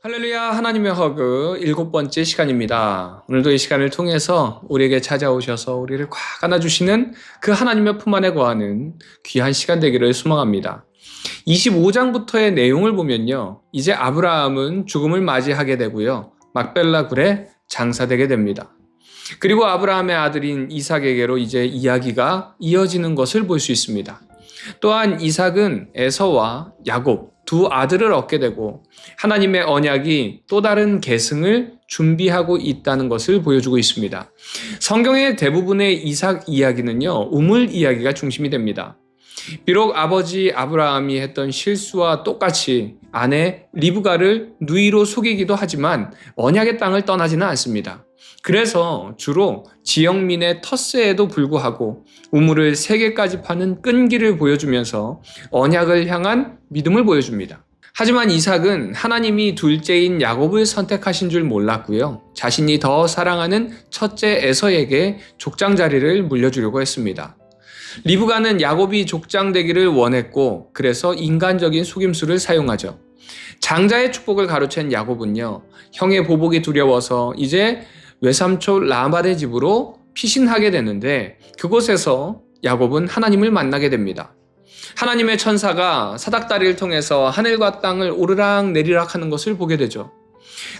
할렐루야, 하나님의 허그 7번째 시간입니다. 오늘도 이 시간을 통해서 우리에게 찾아오셔서 우리를 꽉 안아주시는 그 하나님의 품 안에 거하는 귀한 시간 되기를 소망합니다. 25장부터의 내용을 보면요, 이제 아브라함은 죽음을 맞이하게 되고요, 막벨라 굴에 장사되게 됩니다. 그리고 아브라함의 아들인 이삭에게로 이제 이야기가 이어지는 것을 볼 수 있습니다. 또한 이삭은 에서와 야곱 두 아들을 얻게 되고 하나님의 언약이 또 다른 계승을 준비하고 있다는 것을 보여주고 있습니다. 성경의 대부분의 이삭 이야기는요, 우물 이야기가 중심이 됩니다. 비록 아버지 아브라함이 했던 실수와 똑같이 아내 리브가를 누이로 속이기도 하지만 언약의 땅을 떠나지는 않습니다. 그래서 주로 지역민의 텃세에도 불구하고 우물을 3개까지 파는 끈기를 보여주면서 언약을 향한 믿음을 보여줍니다. 하지만 이삭은 하나님이 둘째인 야곱을 선택하신 줄 몰랐고요, 자신이 더 사랑하는 첫째 에서에게 족장 자리를 물려주려고 했습니다. 리브가는 야곱이 족장되기를 원했고, 그래서 인간적인 속임수를 사용하죠. 장자의 축복을 가로챈 야곱은요, 형의 보복이 두려워서 이제 외삼촌 라반의 집으로 피신하게 되는데, 그곳에서 야곱은 하나님을 만나게 됩니다. 하나님의 천사가 사닥다리를 통해서 하늘과 땅을 오르락 내리락 하는 것을 보게 되죠.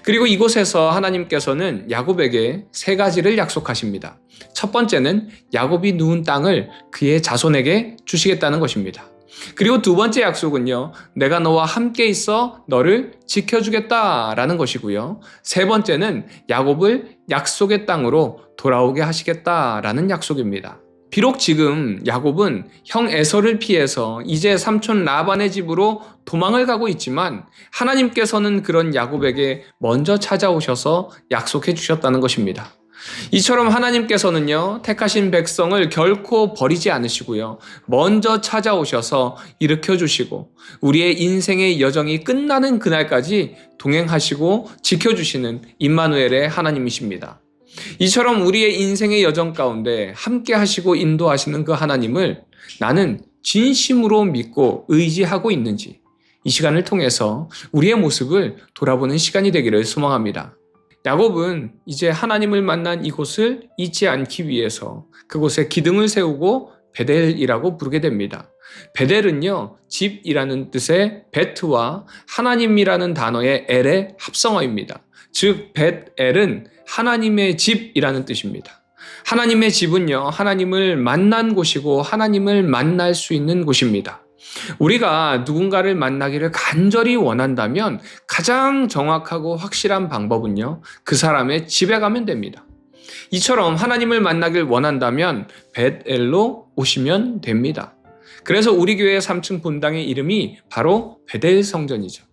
그리고 이곳에서 하나님께서는 야곱에게 3가지를 약속하십니다. 첫 번째는 야곱이 누운 땅을 그의 자손에게 주시겠다는 것입니다. 그리고 두 번째 약속은요, 내가 너와 함께 있어 너를 지켜주겠다라는 것이고요. 세 번째는 야곱을 약속의 땅으로 돌아오게 하시겠다라는 약속입니다. 비록 지금 야곱은 형 에서를 피해서 이제 삼촌 라반의 집으로 도망을 가고 있지만 하나님께서는 그런 야곱에게 먼저 찾아오셔서 약속해 주셨다는 것입니다. 이처럼 하나님께서는요, 택하신 백성을 결코 버리지 않으시고요, 먼저 찾아오셔서 일으켜 주시고 우리의 인생의 여정이 끝나는 그날까지 동행하시고 지켜주시는 임마누엘의 하나님이십니다. 이처럼 우리의 인생의 여정 가운데 함께 하시고 인도하시는 그 하나님을 나는 진심으로 믿고 의지하고 있는지, 이 시간을 통해서 우리의 모습을 돌아보는 시간이 되기를 소망합니다. 야곱은 이제 하나님을 만난 이곳을 잊지 않기 위해서 그곳에 기둥을 세우고 베델이라고 부르게 됩니다. 베델은요, 집이라는 뜻의 베트와 하나님이라는 단어의 엘의 합성어입니다. 즉 벳엘은 하나님의 집이라는 뜻입니다. 하나님의 집은요, 하나님을 만난 곳이고 하나님을 만날 수 있는 곳입니다. 우리가 누군가를 만나기를 간절히 원한다면 가장 정확하고 확실한 방법은요, 그 사람의 집에 가면 됩니다. 이처럼 하나님을 만나길 원한다면 벳엘로 오시면 됩니다. 그래서 우리 교회 3층 본당의 이름이 바로 베델 성전이죠.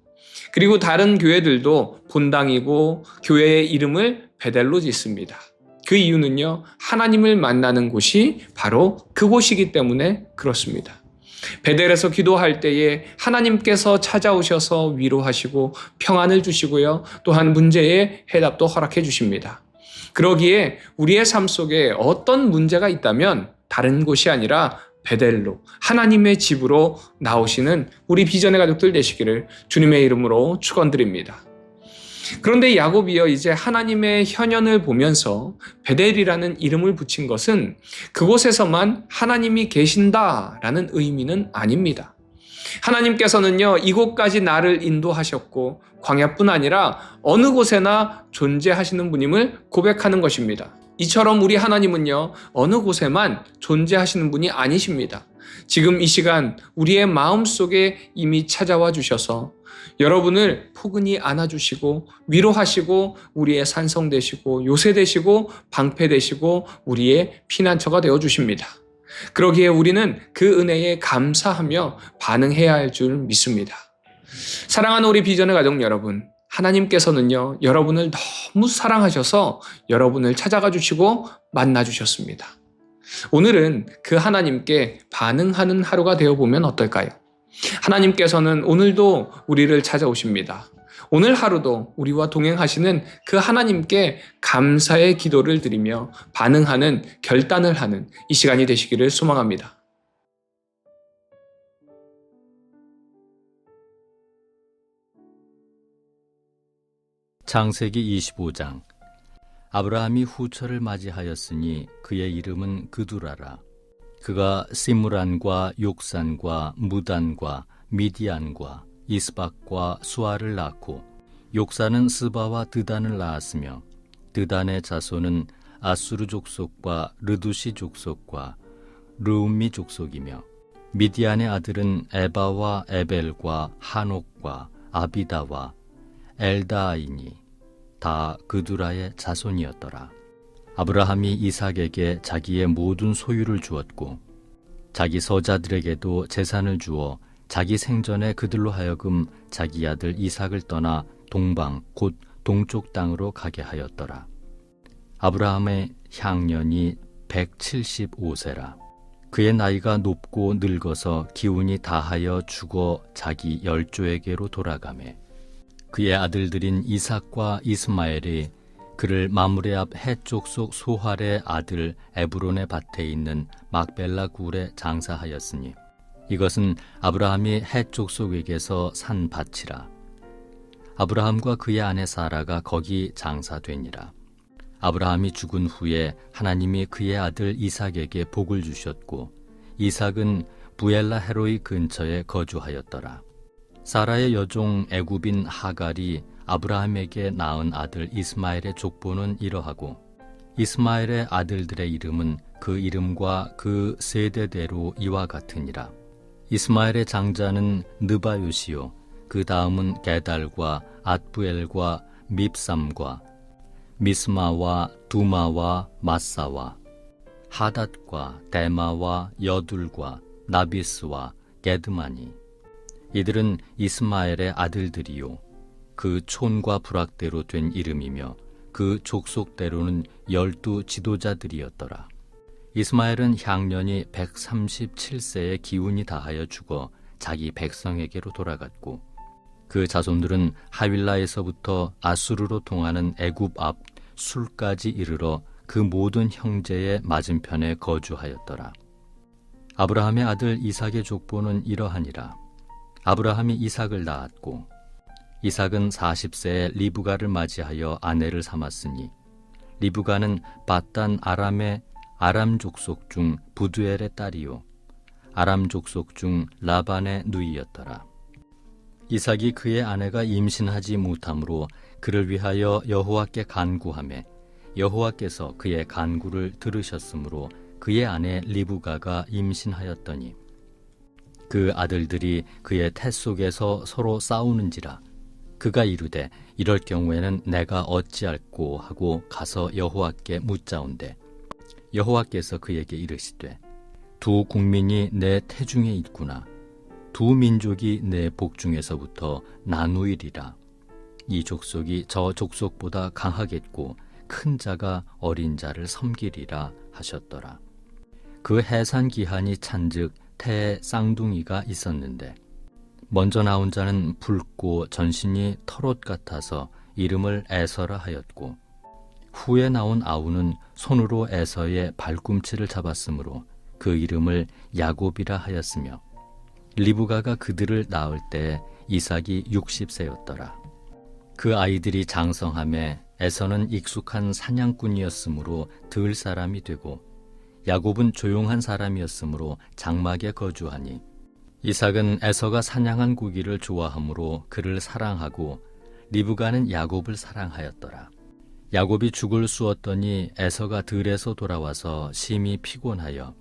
그리고 다른 교회들도 본당이고 교회의 이름을 베델로 짓습니다. 그 이유는요, 하나님을 만나는 곳이 바로 그곳이기 때문에 그렇습니다. 베델에서 기도할 때에 하나님께서 찾아오셔서 위로하시고 평안을 주시고요, 또한 문제의 해답도 허락해 주십니다. 그러기에 우리의 삶 속에 어떤 문제가 있다면 다른 곳이 아니라 베델로, 하나님의 집으로 나오시는 우리 비전의 가족들 되시기를 주님의 이름으로 축원드립니다. 그런데 야곱이요, 이제 하나님의 현현을 보면서 베델이라는 이름을 붙인 것은 그곳에서만 하나님이 계신다라는 의미는 아닙니다. 하나님께서는요, 이곳까지 나를 인도하셨고 광야뿐 아니라 어느 곳에나 존재하시는 분임을 고백하는 것입니다. 이처럼 우리 하나님은요, 어느 곳에만 존재하시는 분이 아니십니다. 지금 이 시간 우리의 마음속에 이미 찾아와 주셔서 여러분을 포근히 안아주시고 위로하시고 우리의 산성 되시고 요새 되시고 방패 되시고 우리의 피난처가 되어 주십니다. 그러기에 우리는 그 은혜에 감사하며 반응해야 할 줄 믿습니다. 사랑하는 우리 비전의 가족 여러분, 하나님께서는요, 여러분을 너무 사랑하셔서 여러분을 찾아가 주시고 만나 주셨습니다. 오늘은 그 하나님께 반응하는 하루가 되어보면 어떨까요? 하나님께서는 오늘도 우리를 찾아오십니다. 오늘 하루도 우리와 동행하시는 그 하나님께 감사의 기도를 드리며 반응하는, 결단을 하는 이 시간이 되시기를 소망합니다. 창세기 25장. 아브라함이 후처를 맞이하였으니 그의 이름은 그두라라. 그가 시므란과 욕산과 무단과 미디안과 이스박과 수아를 낳고, 욕산은 스바와 드단을 낳았으며, 드단의 자손은 아수르 족속과 르두시 족속과 르움미 족속이며, 미디안의 아들은 에바와 에벨과 한옥과 아비다와 엘다아이니 다 그두라의 자손이었더라. 아브라함이 이삭에게 자기의 모든 소유를 주었고, 자기 서자들에게도 재산을 주어 자기 생전에 그들로 하여금 자기 아들 이삭을 떠나 동방 곧 동쪽 땅으로 가게 하였더라. 아브라함의 향년이 175세라. 그의 나이가 높고 늙어서 기운이 다하여 죽어 자기 열조에게로 돌아가매, 그의 아들들인 이삭과 이스마엘이 그를 마므레 앞 해족속 소할의 아들 에브론의 밭에 있는 막벨라 굴에 장사하였으니, 이것은 아브라함이 해족속에게서 산 밭이라. 아브라함과 그의 아내 사라가 거기 장사되니라. 아브라함이 죽은 후에 하나님이 그의 아들 이삭에게 복을 주셨고, 이삭은 부엘라 헤로이 근처에 거주하였더라. 사라의 여종 애굽인 하갈이 아브라함에게 낳은 아들 이스마엘의 족보는 이러하고, 이스마엘의 아들들의 이름은 그 이름과 그 세대대로 이와 같으니라. 이스마엘의 장자는 느바요시요, 그 다음은 게달과 앗부엘과 밉삼과 미스마와 두마와 마사와 하닷과 데마와 여둘과 나비스와 게드마니. 이들은 이스마엘의 아들들이요, 그 촌과 부락대로 된 이름이며 그 족속대로는 12 지도자들이었더라. 이스마엘은 향년이 137세의 기운이 다하여 죽어 자기 백성에게로 돌아갔고, 그 자손들은 하윌라에서부터 아수르로 통하는 애굽 앞 술까지 이르러 그 모든 형제의 맞은편에 거주하였더라. 아브라함의 아들 이삭의 족보는 이러하니라. 아브라함이 이삭을 낳았고, 이삭은 40세에 리브가를 맞이하여 아내를 삼았으니, 리브가는 밧단 아람의 아람 족속 중 부두엘의 딸이요, 아람 족속 중 라반의 누이였더라. 이삭이 그의 아내가 임신하지 못하므로 그를 위하여 여호와께 간구하매, 여호와께서 그의 간구를 들으셨으므로 그의 아내 리브가가 임신하였더니, 그 아들들이 그의 태 속에서 서로 싸우는지라. 그가 이르되 이럴 경우에는 내가 어찌할꼬 하고 가서 여호와께 묻자온대, 여호와께서 그에게 이르시되, 두 국민이 내 태중에 있구나. 두 민족이 내 복중에서부터 나누이리라. 이 족속이 저 족속보다 강하겠고 큰 자가 어린 자를 섬기리라 하셨더라. 그 해산 기한이 찬즉 태에 쌍둥이가 있었는데, 먼저 나온 자는 붉고 전신이 털옷 같아서 이름을 에서라 하였고, 후에 나온 아우는 손으로 에서의 발꿈치를 잡았으므로 그 이름을 야곱이라 하였으며, 리브가가 그들을 낳을 때 이삭이 60세였더라. 그 아이들이 장성함에 에서는 익숙한 사냥꾼이었으므로 들 사람이 되고, 야곱은 조용한 사람이었으므로 장막에 거주하니, 이삭은 에서가 사냥한 고기를 좋아하므로 그를 사랑하고, 리브가는 야곱을 사랑하였더라. 야곱이 죽을 쑤었더니 에서가 들에서 돌아와서 심히 피곤하여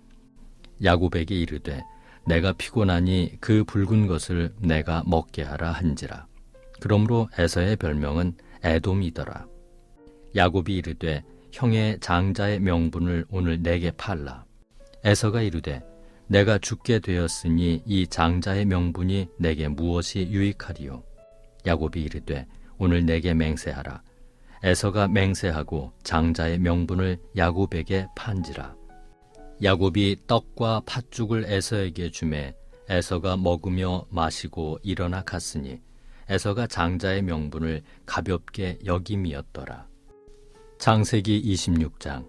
야곱에게 이르되, 내가 피곤하니 그 붉은 것을 내가 먹게 하라 한지라. 그러므로 에서의 별명은 에돔이더라. 야곱이 이르되, 형의 장자의 명분을 오늘 내게 팔라. 에서가 이르되, 내가 죽게 되었으니 이 장자의 명분이 내게 무엇이 유익하리요? 야곱이 이르되, 오늘 내게 맹세하라. 에서가 맹세하고 장자의 명분을 야곱에게 판지라. 야곱이 떡과 팥죽을 에서에게 주매 에서가 먹으며 마시고 일어나 갔으니, 에서가 장자의 명분을 가볍게 여김이었더라. 창세기 26장.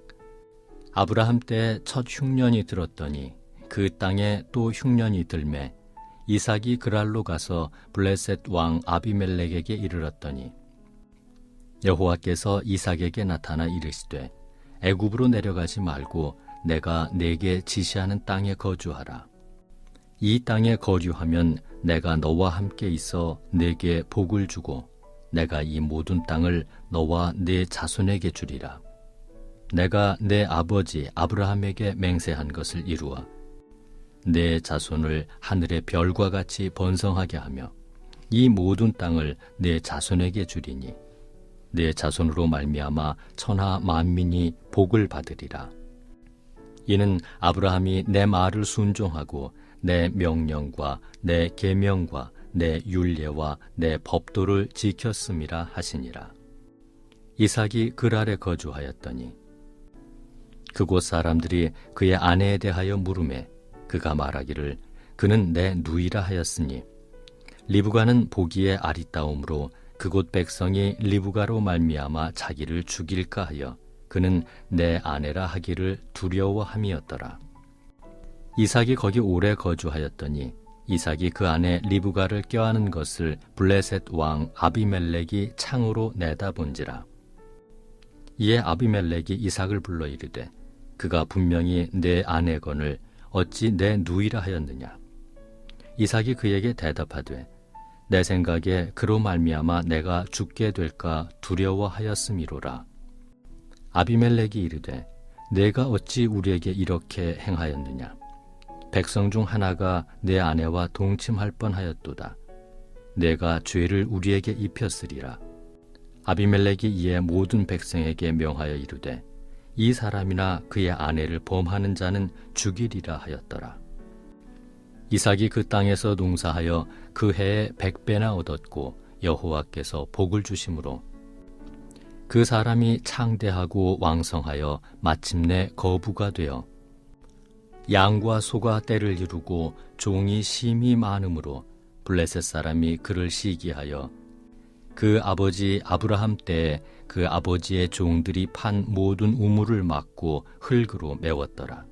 아브라함 때 첫 흉년이 들었더니 그 땅에 또 흉년이 들매, 이삭이 그랄로 가서 블레셋 왕 아비멜렉에게 이르렀더니, 여호와께서 이삭에게 나타나 이르시되 애굽으로 내려가지 말고 내가 네게 지시하는 땅에 거주하라. 이 땅에 거류하면 내가 너와 함께 있어 네게 복을 주고 내가 이 모든 땅을 너와 네 자손에게 주리라. 내가 내 아버지 아브라함에게 맹세한 것을 이루어 내 자손을 하늘의 별과 같이 번성하게 하며 이 모든 땅을 내 자손에게 주리니 내 자손으로 말미암아 천하 만민이 복을 받으리라. 이는 아브라함이 내 말을 순종하고 내 명령과 내 계명과 내 율례와 내 법도를 지켰음이라 하시니라. 이삭이 그랄에 거주하였더니 그곳 사람들이 그의 아내에 대하여 물으매 그가 말하기를 그는 내 누이라 하였으니 리브가는 보기에 아리따움으로 그곳 백성이 리브가로 말미암아 자기를 죽일까 하여 그는 내 아내라 하기를 두려워함이었더라. 이삭이 거기 오래 거주하였더니 이삭이 그 아내 리브가를 껴안은 것을 블레셋 왕 아비멜렉이 창으로 내다본지라. 이에 아비멜렉이 이삭을 불러 이르되 그가 분명히 내 아내건을 어찌 내 누이라 하였느냐. 이삭이 그에게 대답하되 내 생각에 그로 말미암아 내가 죽게 될까 두려워하였음이로라. 아비멜렉이 이르되 내가 어찌 우리에게 이렇게 행하였느냐. 백성 중 하나가 내 아내와 동침할 뻔하였도다. 내가 죄를 우리에게 입혔으리라. 아비멜렉이 이에 모든 백성에게 명하여 이르되 이 사람이나 그의 아내를 범하는 자는 죽이리라 하였더라. 이삭이 그 땅에서 농사하여 그 해에 100배나 얻었고 여호와께서 복을 주심으로 그 사람이 창대하고 왕성하여 마침내 거부가 되어 양과 소가 떼를 이루고 종이 심히 많음으로 블레셋 사람이 그를 시기하여 그 아버지 아브라함 때에 그 아버지의 종들이 판 모든 우물을 막고 흙으로 메웠더라.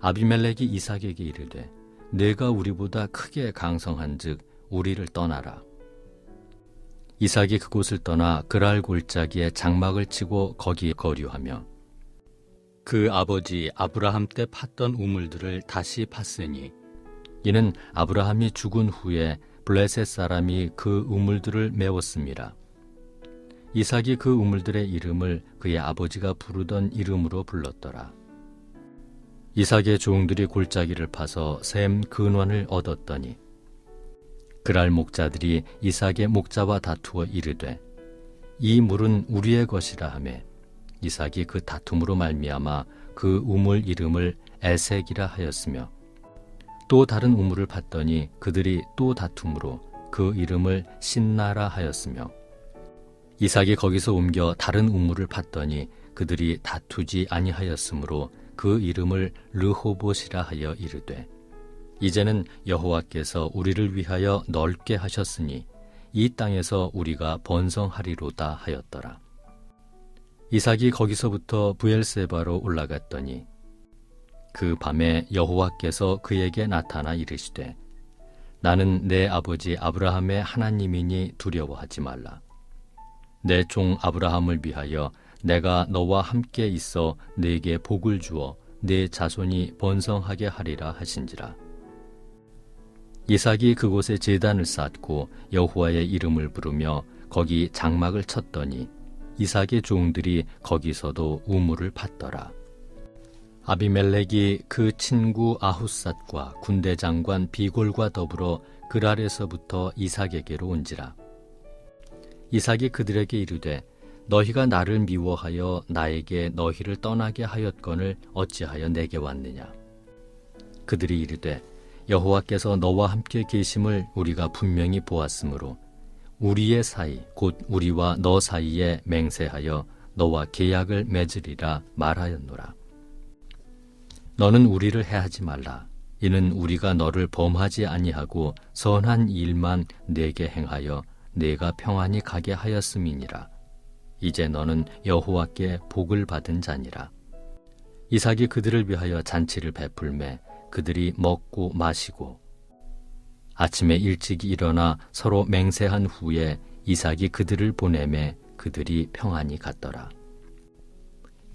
아비멜렉이 이삭에게 이르되 내가 우리보다 크게 강성한즉 우리를 떠나라. 이삭이 그곳을 떠나 그랄 골짜기에 장막을 치고 거기 거류하며 그 아버지 아브라함 때 팠던 우물들을 다시 팠으니 이는 아브라함이 죽은 후에 블레셋 사람이 그 우물들을 메웠습니다. 이삭이 그 우물들의 이름을 그의 아버지가 부르던 이름으로 불렀더라. 이삭의 종들이 골짜기를 파서 샘 근원을 얻었더니 그랄 목자들이 이삭의 목자와 다투어 이르되 이 물은 우리의 것이라 하매 이삭이 그 다툼으로 말미암아 그 우물 이름을 에색이라 하였으며 또 다른 우물을 팠더니 그들이 또 다툼으로 그 이름을 신나라 하였으며 이삭이 거기서 옮겨 다른 우물을 팠더니 그들이 다투지 아니하였으므로 그 이름을 르호봇이라 하여 이르되 이제는 여호와께서 우리를 위하여 넓게 하셨으니 이 땅에서 우리가 번성하리로다 하였더라. 이삭이 거기서부터 브엘세바로 올라갔더니 그 밤에 여호와께서 그에게 나타나 이르시되 나는 내 아버지 아브라함의 하나님이니 두려워하지 말라. 내 종 아브라함을 위하여 내가 너와 함께 있어 네게 복을 주어 네 자손이 번성하게 하리라 하신지라. 이삭이 그곳에 제단을 쌓고 여호와의 이름을 부르며 거기 장막을 쳤더니 이삭의 종들이 거기서도 우물을 팠더라. 아비멜렉이 그 친구 아훗삿과 군대 장관 비골과 더불어 그랄에서부터 이삭에게로 온지라. 이삭이 그들에게 이르되 너희가 나를 미워하여 나에게 너희를 떠나게 하였거늘 어찌하여 내게 왔느냐. 그들이 이르되 여호와께서 너와 함께 계심을 우리가 분명히 보았으므로 우리의 사이 곧 우리와 너 사이에 맹세하여 너와 계약을 맺으리라 말하였노라. 너는 우리를 해하지 말라. 이는 우리가 너를 범하지 아니하고 선한 일만 내게 행하여 내가 평안히 가게 하였음이니라. 이제 너는 여호와께 복을 받은 자니라. 이삭이 그들을 위하여 잔치를 베풀매 그들이 먹고 마시고 아침에 일찍 일어나 서로 맹세한 후에 이삭이 그들을 보내매 그들이 평안히 갔더라.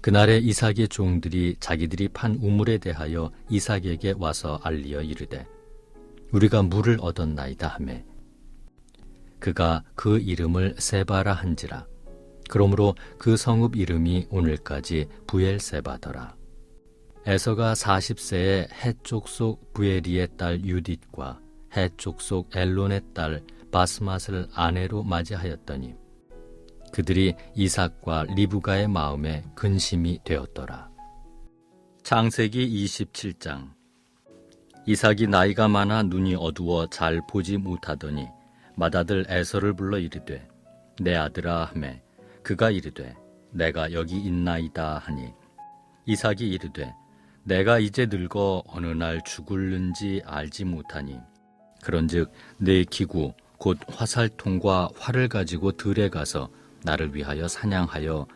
그날에 이삭의 종들이 자기들이 판 우물에 대하여 이삭에게 와서 알리어 이르되 우리가 물을 얻었나이다 하매 그가 그 이름을 세바라 한지라. 그러므로 그 성읍 이름이 오늘까지 부엘세바더라. 에서가 40세에 헷 족속 부에리의 딸 유딧과 헷 족속 엘론의 딸 바스맛을 아내로 맞이하였더니 그들이 이삭과 리브가의 마음에 근심이 되었더라. 창세기 27장. 이삭이 나이가 많아 눈이 어두워 잘 보지 못하더니 맏아들 에서를 불러 이르되 내 아들아 하매 그가 이르되 내가 여기 있나이다 하니 이삭이 이르되 내가 이제 늙어 어느 날 죽을는지 알지 못하니 그런즉 내 기구 곧 화살통과 활을 가지고 들에 가서 나를 위하여 사냥하여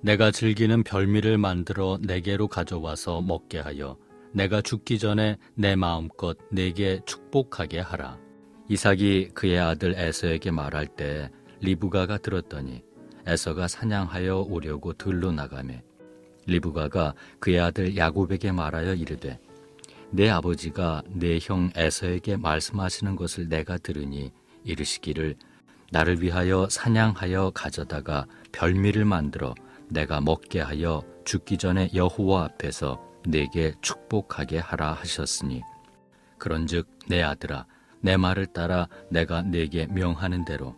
내가 즐기는 별미를 만들어 내게로 가져와서 먹게 하여 내가 죽기 전에 내 마음껏 내게 축복하게 하라. 이삭이 그의 아들 에서에게 말할 때 리브가가 들었더니 에서가 사냥하여 오려고 들로 나가매 리브가가 그의 아들 야곱에게 말하여 이르되 내 아버지가 내 형 에서에게 말씀하시는 것을 내가 들으니 이르시기를 나를 위하여 사냥하여 가져다가 별미를 만들어 내가 먹게 하여 죽기 전에 여호와 앞에서 내게 축복하게 하라 하셨으니 그런즉 내 아들아 내 말을 따라 내가 내게 명하는 대로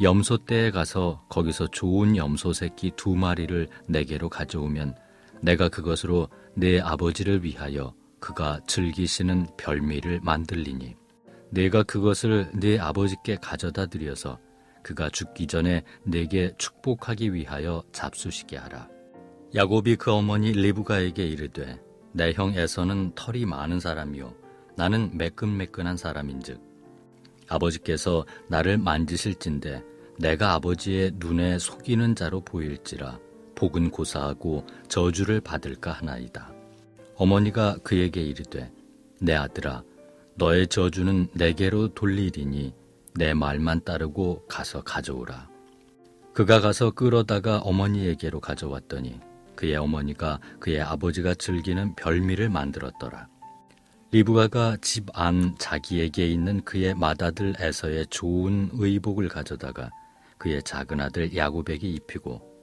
염소 떼에 가서 거기서 좋은 염소 새끼 2마리를 내게로 가져오면 내가 그것으로 내 아버지를 위하여 그가 즐기시는 별미를 만들리니 내가 그것을 네 아버지께 가져다 드려서 그가 죽기 전에 내게 축복하기 위하여 잡수시게 하라. 야곱이 그 어머니 리브가에게 이르되 내 형 에서는 털이 많은 사람이요 나는 매끈매끈한 사람인즉 아버지께서 나를 만지실진대 내가 아버지의 눈에 속이는 자로 보일지라 복은 고사하고 저주를 받을까 하나이다. 어머니가 그에게 이르되 내 아들아 너의 저주는 내게로 돌리리니 내 말만 따르고 가서 가져오라. 그가 가서 끌어다가 어머니에게로 가져왔더니 그의 어머니가 그의 아버지가 즐기는 별미를 만들었더라. 리브가가 집 안 자기에게 있는 그의 맏아들 에서의 좋은 의복을 가져다가 그의 작은 아들 야곱에게 입히고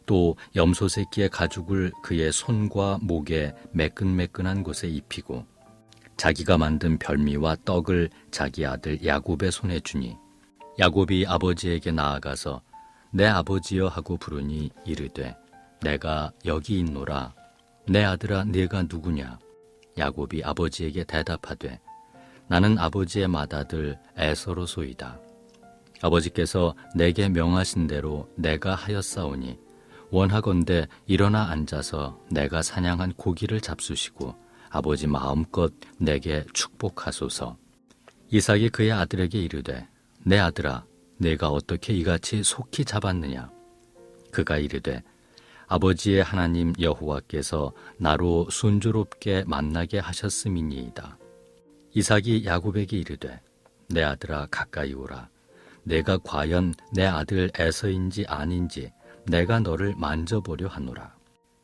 또 염소 새끼의 가죽을 그의 손과 목에 매끈매끈한 곳에 입히고 자기가 만든 별미와 떡을 자기 아들 야곱의 손에 주니 야곱이 아버지에게 나아가서 내 아버지여 하고 부르니 이르되 내가 여기 있노라. 내 아들아 네가 누구냐? 야곱이 아버지에게 대답하되 나는 아버지의 맏아들 에서로소이다. 아버지께서 내게 명하신 대로 내가 하였사오니 원하건대 일어나 앉아서 내가 사냥한 고기를 잡수시고 아버지 마음껏 내게 축복하소서. 이삭이 그의 아들에게 이르되 내 아들아 내가 어떻게 이같이 속히 잡았느냐? 그가 이르되 아버지의 하나님 여호와께서 나로 순조롭게 만나게 하셨음이니이다. 이삭이 야곱에게 이르되 내 아들아 가까이 오라. 내가 과연 내 아들 에서인지 아닌지 내가 너를 만져보려 하노라.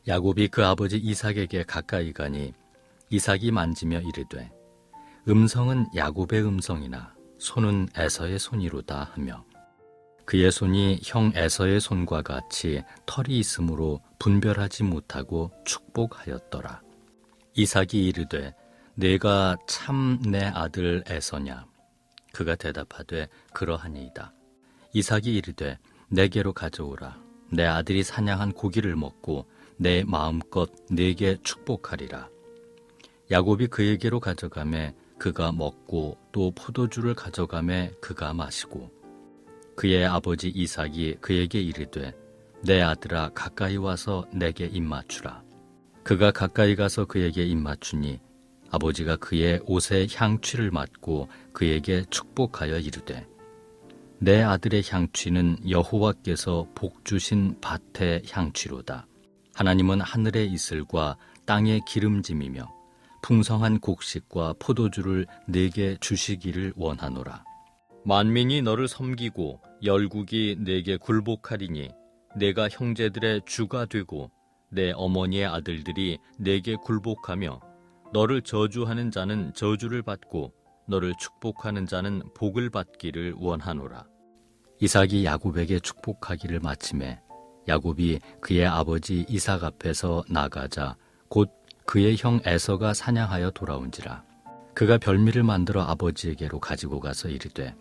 야곱이 그 아버지 이삭에게 가까이 가니 이삭이 만지며 이르되 음성은 야곱의 음성이나 손은 에서의 손이로다 하며 그의 손이 형 에서의 손과 같이 털이 있으므로 분별하지 못하고 축복하였더라. 이삭이 이르되 내가 참 내 아들 에서냐? 그가 대답하되 그러하니이다. 이삭이 이르되 내게로 가져오라. 내 아들이 사냥한 고기를 먹고 내 마음껏 내게 축복하리라. 야곱이 그에게로 가져가매 그가 먹고 또 포도주를 가져가매 그가 마시고 그의 아버지 이삭이 그에게 이르되 내 아들아 가까이 와서 내게 입맞추라. 그가 가까이 가서 그에게 입맞추니 아버지가 그의 옷에 향취를 맡고 그에게 축복하여 이르되 내 아들의 향취는 여호와께서 복 주신 밭의 향취로다. 하나님은 하늘의 이슬과 땅의 기름짐이며 풍성한 곡식과 포도주를 내게 주시기를 원하노라. 만민이 너를 섬기고 열국이 내게 굴복하리니 내가 형제들의 주가 되고 내 어머니의 아들들이 내게 굴복하며 너를 저주하는 자는 저주를 받고 너를 축복하는 자는 복을 받기를 원하노라. 이삭이 야곱에게 축복하기를 마침에 야곱이 그의 아버지 이삭 앞에서 나가자 곧 그의 형 에서가 사냥하여 돌아온지라. 그가 별미를 만들어 아버지에게로 가지고 가서 이르되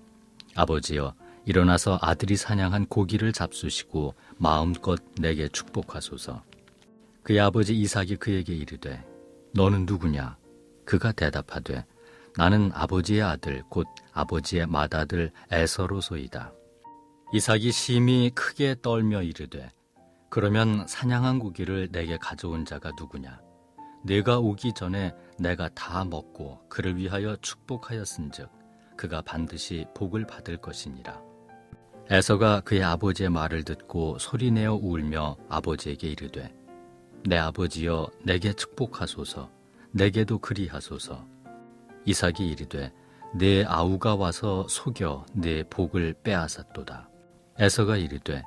아버지여 일어나서 아들이 사냥한 고기를 잡수시고 마음껏 내게 축복하소서. 그의 아버지 이삭이 그에게 이르되 너는 누구냐? 그가 대답하되 나는 아버지의 아들 곧 아버지의 맏아들 에서로소이다. 이삭이 심히 크게 떨며 이르되 그러면 사냥한 고기를 내게 가져온 자가 누구냐? 내가 오기 전에 내가 다 먹고 그를 위하여 축복하였은즉 그가 반드시 복을 받을 것이니라. 에서가 그의 아버지의 말을 듣고 소리내어 울며 아버지에게 이르되 내 아버지여 내게 축복하소서. 내게도 그리하소서. 이삭이 이르되 내 아우가 와서 속여 내 복을 빼앗았도다. 에서가 이르되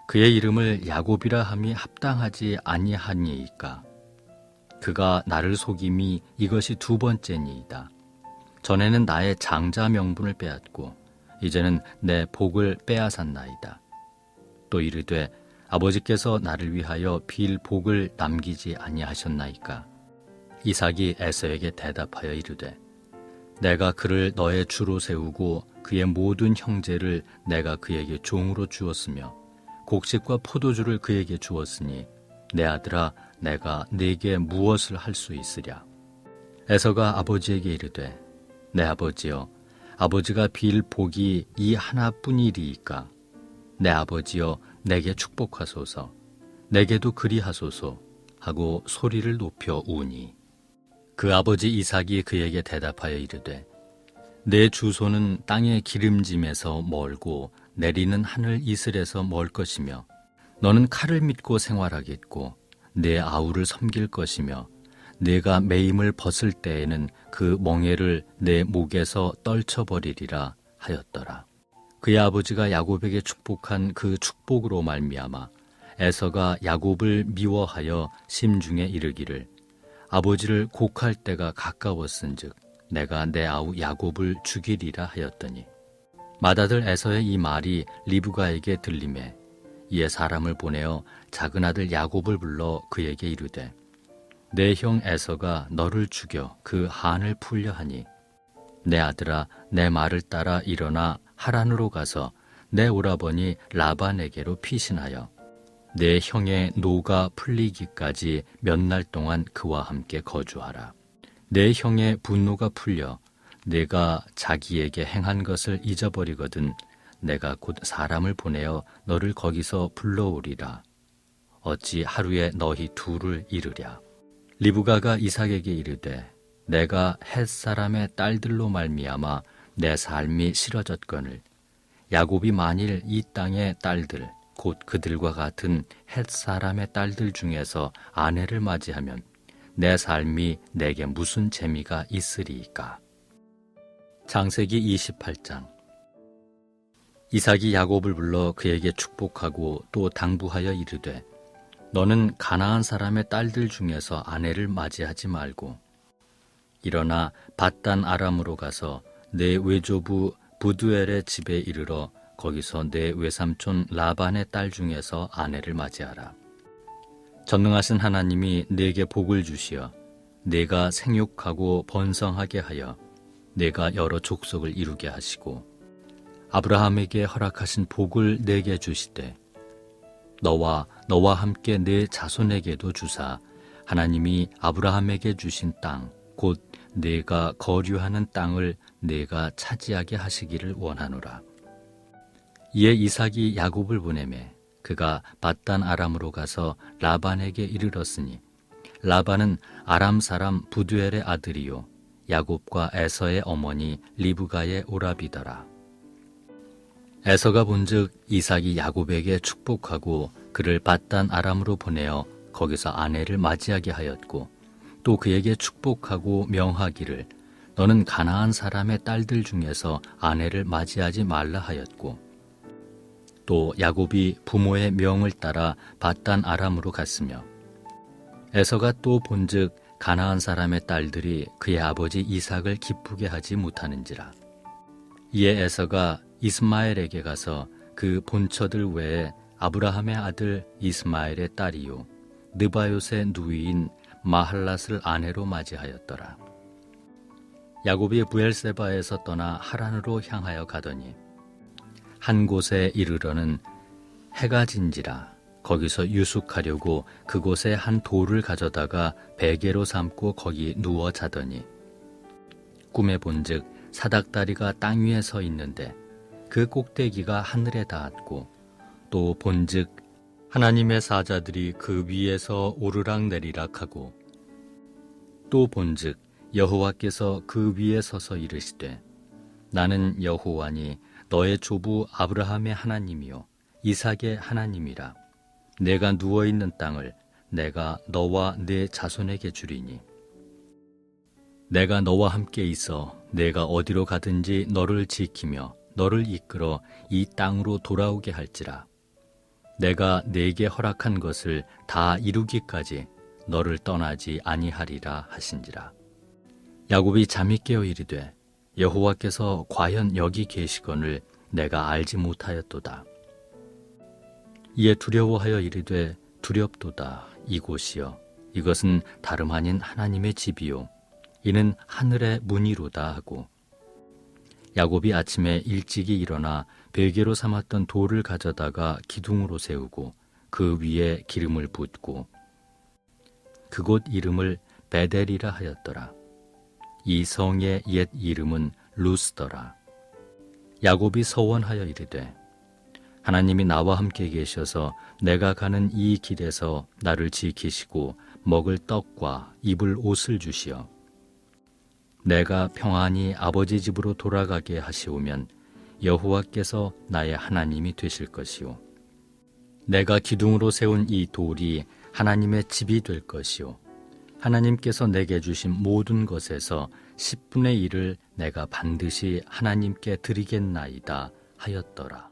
그의 이름을 야곱이라 함이 합당하지 아니하니이까. 그가 나를 속임이 이것이 두 번째니이다. 전에는 나의 장자 명분을 빼앗고 이제는 내 복을 빼앗았나이다. 또 이르되 아버지께서 나를 위하여 빌 복을 남기지 아니하셨나이까. 이삭이 에서에게 대답하여 이르되 내가 그를 너의 주로 세우고 그의 모든 형제를 내가 그에게 종으로 주었으며 곡식과 포도주를 그에게 주었으니 내 아들아 내가 네게 무엇을 할 수 있으랴. 에서가 아버지에게 이르되 내 아버지여 아버지가 빌 복이 이 하나뿐이리이까. 내 아버지여 내게 축복하소서. 내게도 그리하소서 하고 소리를 높여 우니 그 아버지 이삭이 그에게 대답하여 이르되 내 주소는 땅의 기름짐에서 멀고 내리는 하늘 이슬에서 멀 것이며 너는 칼을 믿고 생활하겠고 내 아우를 섬길 것이며 내가 매임을 벗을 때에는 그 멍에를 내 목에서 떨쳐버리리라 하였더라. 그의 아버지가 야곱에게 축복한 그 축복으로 말미암아 에서가 야곱을 미워하여 심중에 이르기를 아버지를 곡할 때가 가까웠은즉 내가 내 아우 야곱을 죽이리라 하였더니 맏아들 에서의 이 말이 리브가에게 들리매 이에 사람을 보내어 작은 아들 야곱을 불러 그에게 이르되 내 형 에서가 너를 죽여 그 한을 풀려 하니 내 아들아 내 말을 따라 일어나 하란으로 가서 내 오라버니 라반에게로 피신하여 내 형의 노가 풀리기까지 몇 날 동안 그와 함께 거주하라. 내 형의 분노가 풀려 내가 자기에게 행한 것을 잊어버리거든 내가 곧 사람을 보내어 너를 거기서 불러오리라. 어찌 하루에 너희 둘을 이르랴. 리브가가 이삭에게 이르되 내가 헷 사람의 딸들로 말미암아 내 삶이 싫어졌거늘 야곱이 만일 이 땅의 딸들 곧 그들과 같은 헷 사람의 딸들 중에서 아내를 맞이하면 내 삶이 내게 무슨 재미가 있으리이까. 창세기 28장. 이삭이 야곱을 불러 그에게 축복하고 또 당부하여 이르되 너는 가나안 사람의 딸들 중에서 아내를 맞이하지 말고 일어나 밧단 아람으로 가서 내 외조부 부두엘의 집에 이르러 거기서 내 외삼촌 라반의 딸 중에서 아내를 맞이하라. 전능하신 하나님이 내게 복을 주시어 내가 생육하고 번성하게 하여 내가 여러 족속을 이루게 하시고 아브라함에게 허락하신 복을 내게 주시되 너와 함께 내 자손에게도 주사 하나님이 아브라함에게 주신 땅 곧 내가 거류하는 땅을 내가 차지하게 하시기를 원하노라. 이에 이삭이 야곱을 보내매 그가 밧단 아람으로 가서 라반에게 이르렀으니 라반은 아람 사람 부두엘의 아들이요 야곱과 에서의 어머니 리브가의 오라비더라. 에서가 본즉 이삭이 야곱에게 축복하고 그를 밧단 아람으로 보내어 거기서 아내를 맞이하게 하였고 또 그에게 축복하고 명하기를 너는 가나안 사람의 딸들 중에서 아내를 맞이하지 말라 하였고 또 야곱이 부모의 명을 따라 밧단 아람으로 갔으며 에서가 또 본즉 가나안 사람의 딸들이 그의 아버지 이삭을 기쁘게 하지 못하는지라. 이에 에서가 이스마엘에게 가서 그 본처들 외에 아브라함의 아들 이스마엘의 딸이요 느바요의 누이인 마할랏을 아내로 맞이하였더라. 야곱이 부엘세바에서 떠나 하란으로 향하여 가더니 한 곳에 이르러는 해가 진지라. 거기서 유숙하려고 그곳에 한 돌을 가져다가 베개로 삼고 거기 누워 자더니 꿈에 본즉 사닥다리가 땅 위에 서 있는데 그 꼭대기가 하늘에 닿았고 또 본즉 하나님의 사자들이 그 위에서 오르락내리락하고 또 본즉 여호와께서 그 위에 서서 이르시되 나는 여호와니 너의 조부 아브라함의 하나님이요 이삭의 하나님이라. 내가 누워있는 땅을 내가 너와 네 자손에게 주리니 내가 너와 함께 있어 내가 어디로 가든지 너를 지키며 너를 이끌어 이 땅으로 돌아오게 할지라. 내가 네게 허락한 것을 다 이루기까지 너를 떠나지 아니하리라 하신지라. 야곱이 잠이 깨어 이르되 여호와께서 과연 여기 계시거늘 내가 알지 못하였도다. 이에 두려워하여 이르되 두렵도다. 이곳이여 이것은 다름 아닌 하나님의 집이요 이는 하늘의 문이로다 하고 야곱이 아침에 일찍이 일어나 베개로 삼았던 돌을 가져다가 기둥으로 세우고 그 위에 기름을 붓고 그곳 이름을 베델이라 하였더라. 이 성의 옛 이름은 루스더라. 야곱이 서원하여 이르되 하나님이 나와 함께 계셔서 내가 가는 이 길에서 나를 지키시고 먹을 떡과 입을 옷을 주시어 내가 평안히 아버지 집으로 돌아가게 하시오면 여호와께서 나의 하나님이 되실 것이요 내가 기둥으로 세운 이 돌이 하나님의 집이 될 것이요 하나님께서 내게 주신 모든 것에서 10분의 1을 내가 반드시 하나님께 드리겠나이다 하였더라.